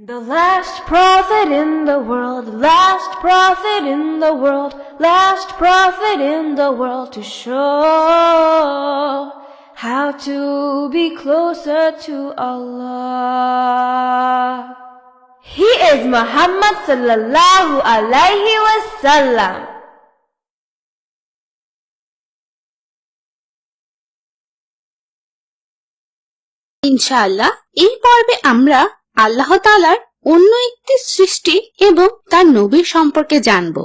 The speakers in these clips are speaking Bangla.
The last prophet in the world, the last prophet in the world, last prophet in the world to show how to be closer to Allah. He is Muhammad sallallahu alaihi wasallam. ইনশাআল্লাহ এই পর্বে আমরা আল্লাহ তাআলার অন্য একটি সৃষ্টি এবং তার নবীর সম্পর্কে জানব।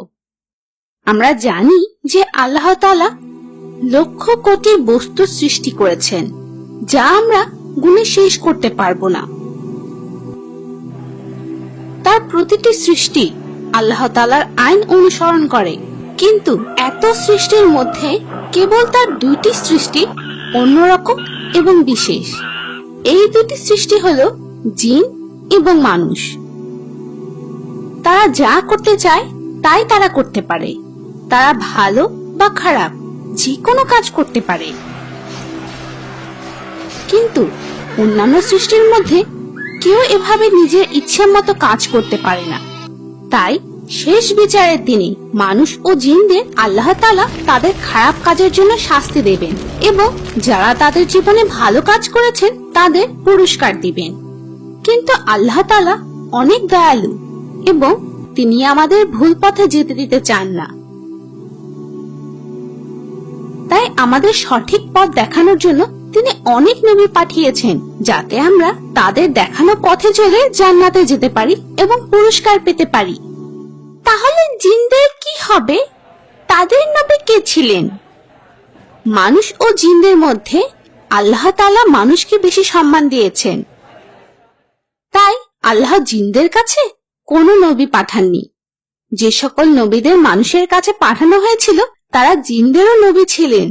আমরা জানি যে আল্লাহ তাআলা লক্ষ কোটি বস্তু সৃষ্টি করেছেন, যা আমরা গুণে শেষ করতে পারবো না। তার প্রতিটি সৃষ্টি আল্লাহ তাআলার আইন অনুসরণ করে, কিন্তু এত সৃষ্টির মধ্যে কেবল তার দুইটি সৃষ্টি অন্যরকম এবং বিশেষ। এই দুটি সৃষ্টি হলো জিন এবং মানুষ। তারা যা করতে চায় তাই তারা করতে পারে। তারা ভালো বা খারাপ যে কোনো কাজ করতে পারে। কিন্তু অন্যান্য সৃষ্টির মধ্যে কেউ এভাবে নিজের ইচ্ছে মতো কাজ করতে পারে না। তাই শেষ বিচারের দিনে মানুষ ও জিনদের আল্লাহ তাআলা তাদের খারাপ কাজের জন্য শাস্তি দেবেন এবং যারা তাদের জীবনে ভালো কাজ করেছেন তাদের পুরস্কার দিবেন। কিন্তু আল্লাহ তাআলা অনেক দয়ালু এবং তিনি আমাদের ভুল পথে যেতে দিতে চান না। তাই আমাদের সঠিক পথ দেখানোর জন্য তিনি অনেক নবী পাঠিয়েছেন, যাতে আমরা তাদের দেখানো পথে চলে জান্নাতে যেতে পারি এবং পুরস্কার পেতে পারি। তাহলে জিনদের কি হবে? তাদের নবী কে ছিলেন? মানুষ ও জিনদের মধ্যে আল্লাহ তাআলা মানুষকে বেশি সম্মান দিয়েছেন। তাই আল্লাহ জিনদের কাছে কোনো নবী পাঠাননি। যে সকল নবীদের মানুষের কাছে পাঠানো হয়েছিল তারা জিনদেরও নবী ছিলেন।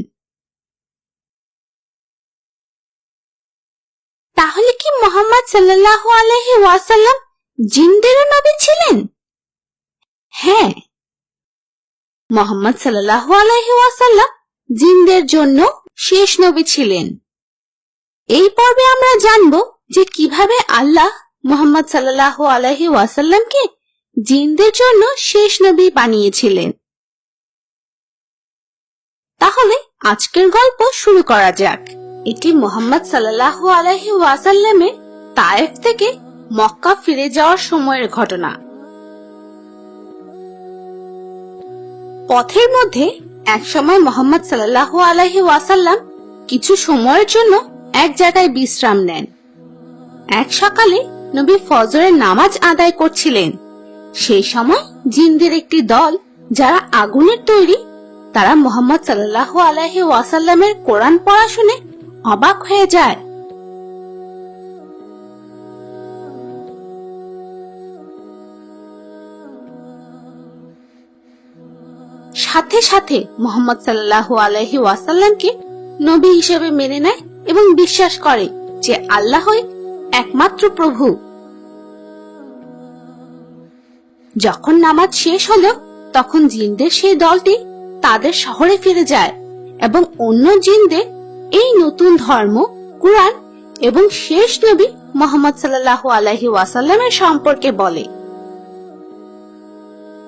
তাহলে কি মুহাম্মদ সাল্লাল্লাহু আলাইহি ওয়াসাল্লাম জিনদেরও নবী ছিলেন? হ্যাঁ, মুহাম্মদ সাল্লাল্লাহু আলাইহি ওয়াসাল্লাম জিনদের জন্য শেষ নবী ছিলেন। এই পর্বে আমরা জানব যে কিভাবে আল্লাহ মুহাম্মদ সাল্লাল্লাহু আলাইহি ওয়াসাল্লামকে জিনদের জন্য শেষ নবী বানিয়েছিলেন। তাহলে আজকের গল্প শুরু করা যাক। এটি মুহাম্মদ সাল্লাল্লাহু আলাইহি ওয়াসাল্লামের তায়েফ থেকে মক্কা ফিরে যাওয়ার সময়ের ঘটনা। পথের মধ্যে একসময় মুহাম্মদ সাল্লাল্লাহু আলাইহি ওয়াসাল্লাম কিছু সময়ের জন্য এক জায়গায় বিশ্রাম নেন। এক সকালে নবী ফজরের নামাজ আদায় করছিলেন। সেই সময় জিনদের একটি দল, যারা আগুনের তৈরি, তারা মুহাম্মদ সাল্লাল্লাহু আলাইহি ওয়াসাল্লামের কোরআন পড়া শুনে অবাক হয়ে যায়। সাথে সাথে মুহাম্মদ সাল্লাল্লাহু আলাইহি ওয়াসাল্লামকে নবী হিসেবে মেনে নেয় এবং বিশ্বাস করে যে আল্লাহই একমাত্র প্রভু। যখন নামাজ শেষ হলো তখন জিনদের সেই দলটি তাদের শহরে ফিরে যায় এবং অন্য জিনদের এই নতুন ধর্ম, কুরআন এবং শেষ নবী মুহাম্মদ সাল্লাল্লাহু আলাইহি ওয়াসাল্লামের সম্পর্কে বলে।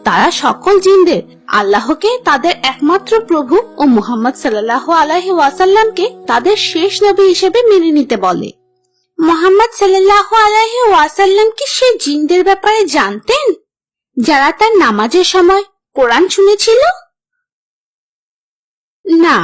তারা সকল জিনদের আল্লাহকে তাদের একমাত্র প্রভু ও মুহাম্মদ সাল্লাল্লাহু আলাইহি ওয়াসাল্লামকে তাদের শেষ নবী হিসেবে মেনে নিতে বলে। মুহাম্মদ সাল্লাল্লাহু আলাইহি ওয়াসাল্লাম কি সেই জিনদের ব্যাপারে জানতেন যারা তার নামাজের সময় কোরআন শুনেছিল? না।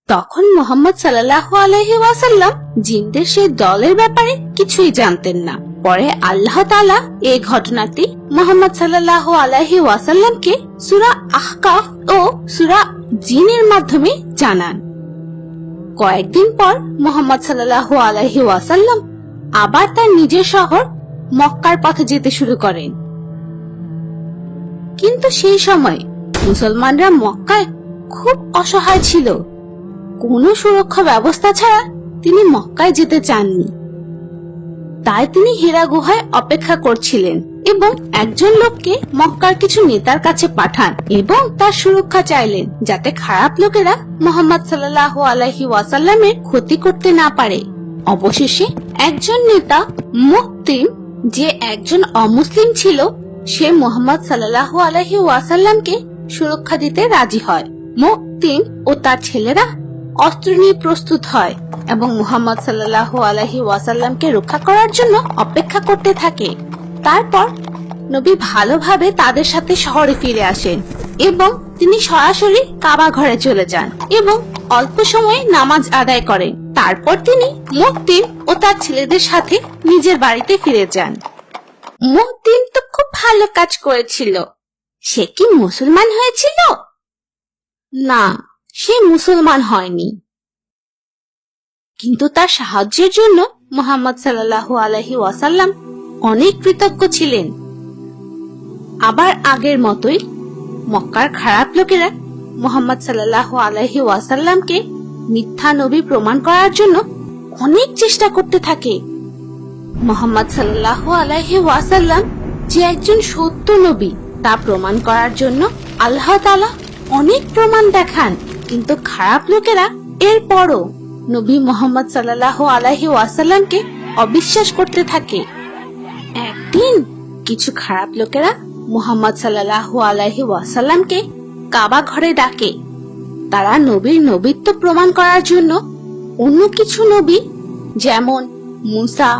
তখন মুহাম্মদ সাল্লাল্লাহু আলাইহি ওয়াসাল্লাম জিনদের সেই দলের ব্যাপারে কিছুই জানতেন না। পরে আল্লাহ তাআলা এই ঘটনাটি মুহাম্মদ সাল্লাল্লাহু আলাইহি ওয়াসাল্লামকে সূরা আহকাফ ও সূরা জিনের মাধ্যমে জানান। কয়েকদিন পর মুহাম্মদ সাল্লাল্লাহু আলাইহি ওয়াসাল্লাম আবার তার নিজের শহর মক্কার পথে যেতে শুরু করেন। কিন্তু সেই সময় মুসলমানরা মক্কায় খুব অসহায় ছিল। কোনো সুরক্ষা ব্যবস্থা ছাড়া তিনি মক্কায় যেতে চাননি। তাই তিনি হিরা গুহায় অপেক্ষা করছিলেন এবং একজন লোককে মক্কার কিছু নেতার কাছে পাঠান এবং তার সুরক্ষা চাইলেন, যাতে খারাপ লোকেরা মুহাম্মদ সাল্লাল্লাহু আলাইহি ওয়াসাল্লামের ক্ষতি করতে না পারে। অবশেষে একজন নেতা মুহত মুতিম যে একজন অমুসলিম ছিল সে মুহাম্মদ সাল্লাল্লাহু আলাইহি ওয়াসাল্লামকে সুরক্ষা দিতে রাজি হয়। মুতিম ও তার ছেলেরা অস্ত্র নিয়ে প্রস্তুত হয় এবং মুহাম্মদ সাল্লাল্লাহু আলাইহি ওয়াসাল্লামকে রক্ষা করার জন্য অপেক্ষা করতে থাকে। তারপর নবী ভালোভাবে তাদের সাথে শহরে ফিরে আসেন এবং তিনি সরাসরি কাবা ঘরে চলে যান এবং অল্প সময়ে নামাজ আদায় করেন। তারপর তিনি মুতিম ও তার ছেলেদের সাথে নিজের বাড়িতে ফিরে যান। মুতিম তো খুব ভালো কাজ করেছিল। সে কি মুসলমান হয়েছিল? না, সে মুসলমান হয়নি, কিন্তু তার সাহায্যের জন্য মুহাম্মদ সাল্লাল্লাহু আলাইহি ওয়াসাল্লাম অনেক কৃতজ্ঞ ছিলেন। আবার আগের মতোই মক্কার খারাপ লোকেরা মুহাম্মদ সাল্লাল্লাহু আলাইহি ওয়াসাল্লামকে মিথ্যা নবী প্রমাণ করার জন্য অনেক চেষ্টা করতে থাকে। মুহাম্মদ সাল্লাল্লাহু আলাইহি ওয়াসাল্লাম যে একজন সত্য নবী তা প্রমাণ করার জন্য আল্লাহ তাআলা অনেক প্রমাণ দেখান, কিন্তু খারাপ লোকেরা এরপরও নবী মুহাম্মদ সাল্লাল্লাহু আলাইহি ওয়াসাল্লামকে অবিশ্বাস করতে থাকে। একদিন কিছু খারাপ লোকেরা মুহাম্মদ সাল্লাল্লাহু আলাইহি ওয়াসাল্লামকে কাবা ঘরে ডাকে। তারা নবীর নবীত্ব প্রমাণ করার জন্য অন্য কিছু নবী যেমন মুসা,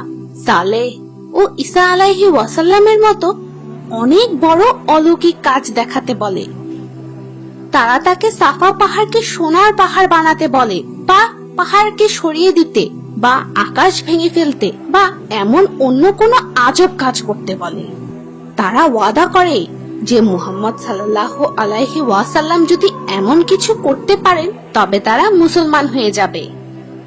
সালেহ ও ঈসা আলাইহি ওয়াসাল্লামের মতো অনেক বড় অলৌকিক কাজ দেখাতে বলে। তারা তাকে সাফা পাহাড়কে সোনার পাহাড় বানাতে বলে, বা পাহাড়কে সরিয়ে দিতে, বা আকাশ ভেঙে ফেলতে, বা এমন অন্য কোনো আজব কাজ করতে বলে। তারা ওয়াদা করে যে মুহাম্মদ সাল্লাল্লাহু আলাইহি ওয়াসাল্লাম যদি এমন কিছু করতে পারেন তবে তারা মুসলমান হয়ে যাবে।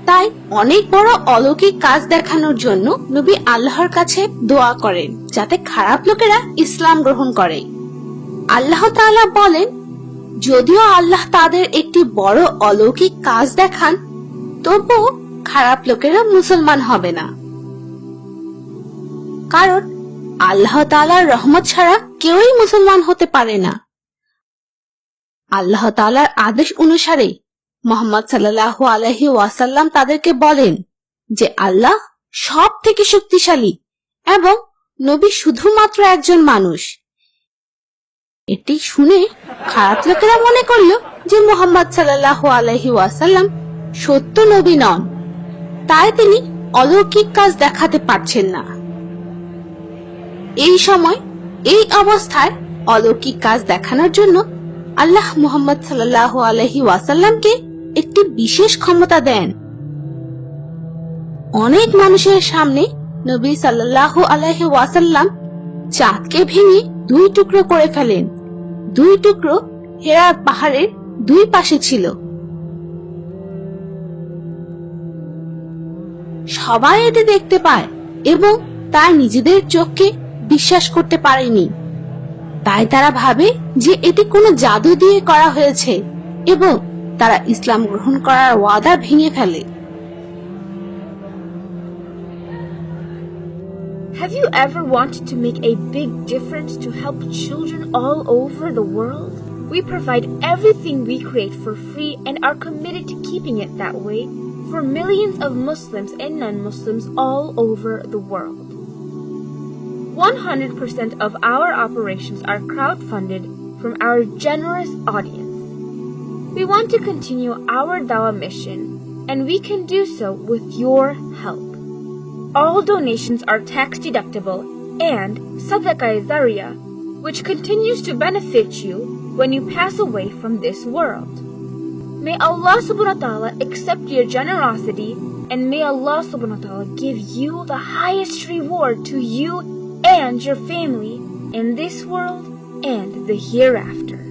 তাই অনেক বড় অলৌকিক কাজ দেখানোর জন্য নবী আল্লাহর কাছে দোয়া করেন যাতে খারাপ লোকেরা ইসলাম গ্রহণ করে। আল্লাহ তাআলা বলেন, যদিও আল্লাহ তাদের একটি বড় অলৌকিক কাজ দেখান তবুও খারাপ লোকেরা মুসলমান হবে না, কারণ আল্লাহ তাআলার রহমত ছাড়া কেউই মুসলমান হতে পারে না। আল্লাহ তাআলার আদেশ অনুসারে মুহাম্মদ সাল্লাল্লাহু আলাইহি ওয়াসাল্লাম তাদেরকে বলেন যে আল্লাহ সব থেকে শক্তিশালী এবং নবী শুধুমাত্র একজন মানুষ। এটি শুনে খারাপ লোকেরা মনে করল যে মুহাম্মদ সাল্লাল্লাহু আলাইহি ওয়াসাল্লাম সত্য নবী নন, তাই তিনি অলৌকিক কাজ দেখাতে পারছেন না। এই সময় এই অবস্থায় অলৌকিক কাজ দেখানোর জন্য আল্লাহ মুহাম্মদ সাল্লাল্লাহু আলাইহি ওয়াসাল্লামকে একটি বিশেষ ক্ষমতা দেন। অনেক মানুষের সামনে নবী সাল্লাল্লাহু আলাইহি ওয়াসাল্লাম চাঁদকে ভেঙে দুই টুকরো করে ফেলেন। দুই টুকরো হেরা পাহাড়ের দুই পাশে ছিল। সবাই এটি দেখতে পায় এবং তার নিজেদের চোখকে বিশ্বাস করতে পারেনি। তাই তারা ভাবে যে এটি কোনো জাদু দিয়ে করা হয়েছে এবং তারা ইসলাম গ্রহণ করার ওয়াদা ভেঙে ফেলে। Have you ever wanted to make a big difference to help children all over the world? We provide everything we create for free and are committed to keeping it that way for millions of Muslims and non-Muslims all over the world. 100% of our operations are crowdfunded from our generous audience. We want to continue our dawah mission, and we can do so with your help. All donations are tax-deductible and sadaqah zariyah, which continues to benefit you when you pass away from this world. May Allah subhanahu wa ta'ala accept your generosity, and may Allah subhanahu wa ta'ala give you the highest reward to you and your family in this world and the hereafter.